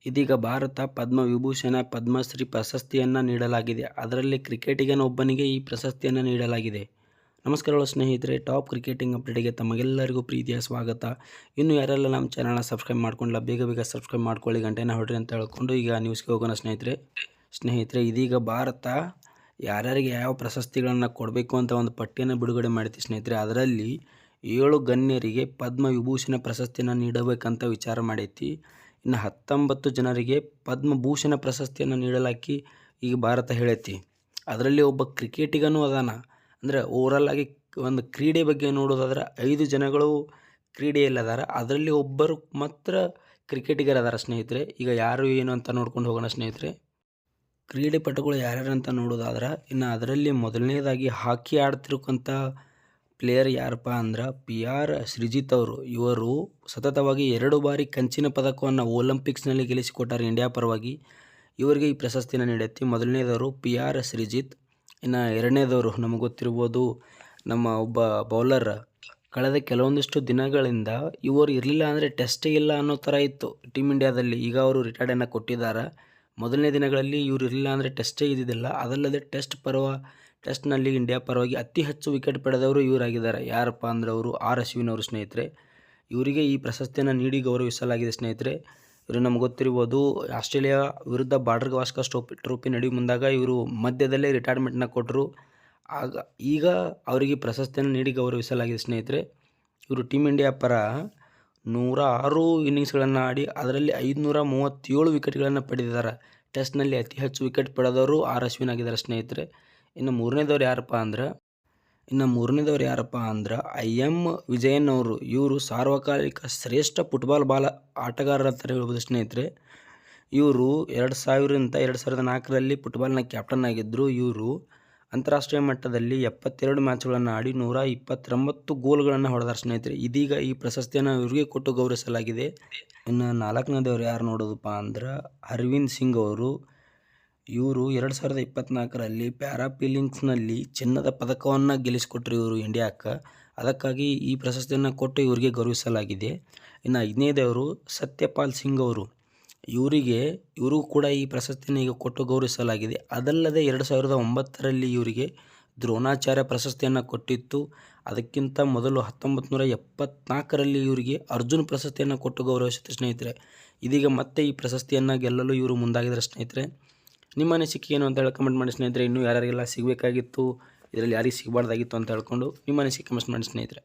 ಇದೀಗ ಭಾರತ ಪದ್ಮವಿಭೂಷಣ, ಪದ್ಮಶ್ರೀ ಪ್ರಶಸ್ತಿಯನ್ನು ನೀಡಲಾಗಿದೆ. ಅದರಲ್ಲಿ ಕ್ರಿಕೆಟಿಗನೊಬ್ಬನಿಗೆ ಈ ಪ್ರಶಸ್ತಿಯನ್ನು ನೀಡಲಾಗಿದೆ. ನಮಸ್ಕಾರಗಳು ಸ್ನೇಹಿತರೆ, ಟಾಪ್ ಕ್ರಿಕೆಟಿಂಗ್ ಅಪ್ಡೇಟ್ಗೆ ತಮಗೆಲ್ಲರಿಗೂ ಪ್ರೀತಿಯ ಸ್ವಾಗತ. ಇನ್ನು ಯಾರೆಲ್ಲ ನಮ್ಮ ಚಾನಲ್ನ ಸಬ್ಸ್ಕ್ರೈಬ್ ಮಾಡ್ಕೊಂಡಿಲ್ಲ ಬೇಗ ಸಬ್ಸ್ಕ್ರೈಬ್ ಮಾಡ್ಕೊಳ್ಳಿ, ಗಂಟೆನ ಹೊಡ್ರಿ ಅಂತ ಹೇಳ್ಕೊಂಡು ಈಗ ನ್ಯೂಸ್ಗೆ ಹೋಗೋಣ ಸ್ನೇಹಿತರೆ. ಇದೀಗ ಭಾರತ ಯಾರ್ಯಾರಿಗೆ ಯಾವ ಪ್ರಶಸ್ತಿಗಳನ್ನು ಕೊಡಬೇಕು ಅಂತ ಒಂದು ಪಟ್ಟಿಯನ್ನು ಬಿಡುಗಡೆ ಮಾಡ್ತೀವಿ ಸ್ನೇಹಿತರೆ. ಅದರಲ್ಲಿ 7 ಗಣ್ಯರಿಗೆ ಪದ್ಮವಿಭೂಷಣ ಪ್ರಶಸ್ತಿಯನ್ನು ನೀಡಬೇಕಂತ ವಿಚಾರ ಮಾಡೈತಿ. ಇನ್ನು 19 ಜನರಿಗೆ ಪದ್ಮಭೂಷಣ ಪ್ರಶಸ್ತಿಯನ್ನು ನೀಡಲಾಕಿ ಈಗ ಭಾರತ ಹೇಳೈತಿ. ಅದರಲ್ಲಿ ಒಬ್ಬ ಕ್ರಿಕೆಟಿಗನೂ ಅದಾನ. ಅಂದರೆ ಓವರಾಲ್ ಆಗಿ ಒಂದು ಕ್ರೀಡೆ ಬಗ್ಗೆ ನೋಡೋದಾದ್ರೆ 5 ಜನಗಳು ಕ್ರೀಡೆಯಲ್ಲದಾರ. ಅದರಲ್ಲಿ ಒಬ್ಬರು ಮಾತ್ರ ಕ್ರಿಕೆಟಿಗರದಾರ ಸ್ನೇಹಿತರೆ. ಈಗ ಯಾರು ಏನು ಅಂತ ನೋಡ್ಕೊಂಡು ಹೋಗೋಣ ಸ್ನೇಹಿತರೆ. ಕ್ರೀಡಾಪಟುಗಳು ಯಾರ್ಯಾರು ಅಂತ ನೋಡೋದಾದ್ರೆ, ಇನ್ನು ಅದರಲ್ಲಿ ಮೊದಲನೇದಾಗಿ ಹಾಕಿ ಆಡ್ತಿರ್ತಕ್ಕಂಥ ಪ್ಲೇಯರ್ ಯಾರಪ್ಪ ಅಂದ್ರೆ PR ಶ್ರೀಜಿತ್ ಅವರು. ಇವರು ಸತತವಾಗಿ 2 ಬಾರಿ ಕಂಚಿನ ಪದಕವನ್ನು ಒಲಿಂಪಿಕ್ಸ್ನಲ್ಲಿ ಗೆಲ್ಲಿಸಿಕೊಟ್ಟಾರೆ ಇಂಡಿಯಾ ಪರವಾಗಿ. ಇವರಿಗೆ ಈ ಪ್ರಶಸ್ತಿನ ನೀಡೈತಿ. ಮೊದಲನೇದವರು PR ಶ್ರೀಜಿತ್. ಇನ್ನು ಎರಡನೇದವರು ನಮಗೆ ಗೊತ್ತಿರ್ಬೋದು ನಮ್ಮ ಒಬ್ಬ ಬೌಲರ್. ಕಳೆದ ಕೆಲವೊಂದಿಷ್ಟು ದಿನಗಳಿಂದ ಇವರು ಇರಲಿಲ್ಲ ಅಂದರೆ ಟೆಸ್ಟೇ ಇಲ್ಲ ಅನ್ನೋ ಥರ ಇತ್ತು ಟೀಮ್ ಇಂಡಿಯಾದಲ್ಲಿ. ಈಗ ಅವರು ರಿಟೈರ್ಡನ್ನು ಕೊಟ್ಟಿದ್ದಾರೆ. ಮೊದಲನೇ ದಿನಗಳಲ್ಲಿ ಇವರು ಇರಲಿಲ್ಲ ಅಂದರೆ ಟೆಸ್ಟೇ ಇದ್ದಿದ್ದಿಲ್ಲ. ಅದಲ್ಲದೆ ಟೆಸ್ಟ್ನಲ್ಲಿ ಇಂಡಿಯಾ ಪರವಾಗಿ ಅತಿ ಹೆಚ್ಚು ವಿಕೆಟ್ ಪಡೆದವರು ಇವರಾಗಿದ್ದಾರೆ. ಯಾರಪ್ಪ ಅಂದರೆ ಅವರು R ಅಶ್ವಿನ್ ಅವರು ಸ್ನೇಹಿತರೆ. ಇವರಿಗೆ ಈ ಪ್ರಶಸ್ತಿಯನ್ನು ನೀಡಿ ಗೌರವಿಸಲಾಗಿದೆ ಸ್ನೇಹಿತರೆ. ಇವರು ನಮ್ಗೆ ಗೊತ್ತಿರ್ಬೋದು ಆಸ್ಟ್ರೇಲಿಯಾ ವಿರುದ್ಧ ಬಾರ್ಡರ್ ಗವಾಸ್ಕರ್ ಟ್ರೋಫಿ ನಡೆಯುವ ಮುಂದಾಗ ಇವರು ಮಧ್ಯದಲ್ಲೇ ರಿಟೈರ್ಮೆಂಟ್ನ ಕೊಟ್ಟರು. ಈಗ ಅವರಿಗೆ ಪ್ರಶಸ್ತಿಯನ್ನು ನೀಡಿ ಗೌರವಿಸಲಾಗಿದೆ ಸ್ನೇಹಿತರೆ. ಇವರು ಟೀಮ್ ಇಂಡಿಯಾ ಪರ 106 ಇನ್ನಿಂಗ್ಸ್ಗಳನ್ನು ಆಡಿ ಅದರಲ್ಲಿ 537 ವಿಕೆಟ್ಗಳನ್ನು ಪಡೆದಿದ್ದಾರೆ. ಟೆಸ್ಟ್ನಲ್ಲಿ ಅತಿ ಹೆಚ್ಚು ವಿಕೆಟ್ ಪಡೆದವರು R ಅಶ್ವಿನ್ ಆಗಿದ್ದಾರೆ ಸ್ನೇಹಿತರೆ. ಇನ್ನು ಮೂರನೇದವ್ರು ಯಾರಪ್ಪ ಅಂದ್ರೆ IM ವಿಜಯನ್ ಅವರು. ಇವರು ಸಾರ್ವಕಾಲಿಕ ಶ್ರೇಷ್ಠ ಫುಟ್ಬಾಲ್ ಆಟಗಾರರ ಅಂತ ಹೇಳ್ಬೋದು ಸ್ನೇಹಿತರೆ. ಇವರು 2000ರಿಂದ 2004ರಲ್ಲಿ ಫುಟ್ಬಾಲ್ನ ಕ್ಯಾಪ್ಟನ್ ಆಗಿದ್ದರು. ಇವರು ಅಂತಾರಾಷ್ಟ್ರೀಯ ಮಟ್ಟದಲ್ಲಿ 72 ಮ್ಯಾಚ್ಗಳನ್ನು ಆಡಿ 129 ಗೋಲ್ಗಳನ್ನು ಹೊಡೆದಾರೆ ಸ್ನೇಹಿತರೆ. ಇದೀಗ ಈ ಪ್ರಶಸ್ತಿಯನ್ನು ಇವರಿಗೆ ಕೊಟ್ಟು ಗೌರವಿಸಲಾಗಿದೆ. ಇನ್ನು 4ನೇದವ್ರು ಯಾರು ನೋಡೋದಪ್ಪ ಅಂದ್ರೆ ಹರ್ವಿಂದ್ ಸಿಂಗ್ ಅವರು. ಇವರು 2024ರಲ್ಲಿ ಪ್ಯಾರಾಲಿಂಪಿಕ್ಸ್ನಲ್ಲಿ ಚಿನ್ನದ ಪದಕವನ್ನು ಗೆಲ್ಲಿಸಿಕೊಟ್ರು ಇವರು ಇಂಡಿಯಾಕ್ಕೆ. ಅದಕ್ಕಾಗಿ ಈ ಪ್ರಶಸ್ತಿಯನ್ನು ಕೊಟ್ಟು ಇವರಿಗೆ ಗೌರವಿಸಲಾಗಿದೆ. ಇನ್ನು 5ನೇದವರು ಸತ್ಯಪಾಲ್ ಸಿಂಗ್ ಅವರು. ಇವರು ಕೂಡ ಈ ಪ್ರಶಸ್ತಿಯನ್ನು ಈಗ ಕೊಟ್ಟು ಗೌರವಿಸಲಾಗಿದೆ. ಅದಲ್ಲದೆ 2009ರಲ್ಲಿ ಇವರಿಗೆ ದ್ರೋಣಾಚಾರ್ಯ ಪ್ರಶಸ್ತಿಯನ್ನು ಕೊಟ್ಟಿತ್ತು. ಅದಕ್ಕಿಂತ ಮೊದಲು 1974ರಲ್ಲಿ ಇವರಿಗೆ ಅರ್ಜುನ್ ಪ್ರಶಸ್ತಿಯನ್ನು ಕೊಟ್ಟು ಗೌರವಿಸಿತು ಸ್ನೇಹಿತರೆ. ಇದೀಗ ಮತ್ತೆ ಈ ಪ್ರಶಸ್ತಿಯನ್ನು ಗೆಲ್ಲಲು ಇವರು ಮುಂದಾಗಿದ್ದಾರೆ ಸ್ನೇಹಿತರೆ. ನಿಮ್ಮ ಅನಿಸಿಕೆ ಏನು ಅಂತ ಹೇಳಿ ಕಮೆಂಟ್ ಮಾಡಿ ಸ್ನೇಹಿತರೆ. ಇನ್ನೂ ಯಾರಿಗೆಲ್ಲ ಸಿಗಬೇಕಾಗಿತ್ತು, ಇದರಲ್ಲಿ ಯಾರಿಗೆ ಸಿಗಬಾರ್ದಾಗಿತ್ತು ಅಂತ ಹೇಳ್ಕೊಂಡು ನಿಮ್ಮ ಅನಿಸಿಕೆ ಕಮೆಂಟ್ ಮಾಡಿ ಸ್ನೇಹಿತರೆ.